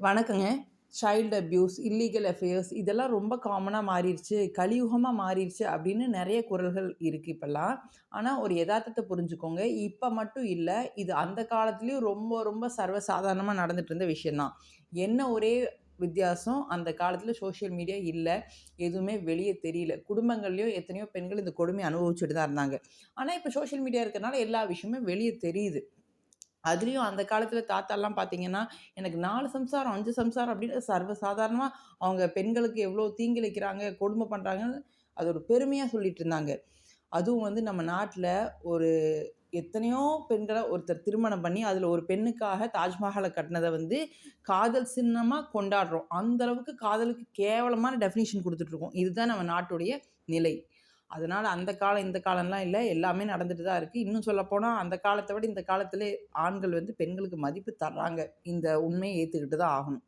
வணக்கங்க. Child abuse, illegal affairs இதெல்லாம் ரொம்ப காமனா மாறிருச்சு. கலியுகமா மாறிருச்சு அப்படின்னு நெறைய குரல்கள் இருக்கு இப்பல்லாம். ஆனா ஒரு எதார்த்தத்த புரிஞ்சுக்கோங்க. இப்ப மட்டும் இல்ல. இது அந்த காலத்திலயும் ரொம்ப ரொம்ப சர்வசாதாரணமா நடந்துட்டு இருந்த விஷயம் தான். என்ன ஒரே வித்தியாசம், அந்த காலத்துல சோசியல் மீடியா இல்ல. எதுவுமே வெளிய தெரியல. குடும்பங்கள்லயும் எத்தனையோ பெண்கள் இந்த கொடுமைய அனுபவிச்சுட்டு தான் இருந்தாங்க. ஆனா இப்ப சோசியல் மீடியா இருக்கனால எல்லா விஷயமும் வெளிய தெரியுது. அதுலயும் அந்த காலத்துல தாத்தாலாம் பார்த்தீங்கன்னா, எனக்கு 4 சம்சாரம், 5 சம்சாரம் அப்படின்னு சர்வசாதாரணமா அவங்க பெண்களுக்கு எவ்வளோ தீங்கிழைக்கிறாங்க, கொடுமை பண்றாங்கன்னு அது ஒரு பெருமையா சொல்லிட்டு இருந்தாங்க. அதுவும் வந்து நம்ம நாட்ல ஒரு எத்தனையோ பெண்கள ஒருத்தர் திருமணம் பண்ணி, அதுல ஒரு பெண்ணுக்காக தாஜ்மஹால கட்டினத வந்து காதல் சின்னமா கொண்டாடுறோம். அந்த அளவுக்கு காதலுக்கு கேவலமான டெஃபினிஷன் குடுத்துட்டுருக்கோம். இதுதான் நம்ம நாட்டுடைய நிலை. அதனால அந்த காலம், இந்த காலம்லாம் இல்ல. எல்லாமே நடந்துட்டு தான் இருக்கு. இன்னும் சொல்லப்போனா அந்த காலத்த விட இந்த காலத்திலே ஆண்கள் வந்து பெண்களுக்கு மதிப்பு தர்றாங்க. இந்த உண்மைய ஏத்துக்கிட்டு தான் ஆகணும்.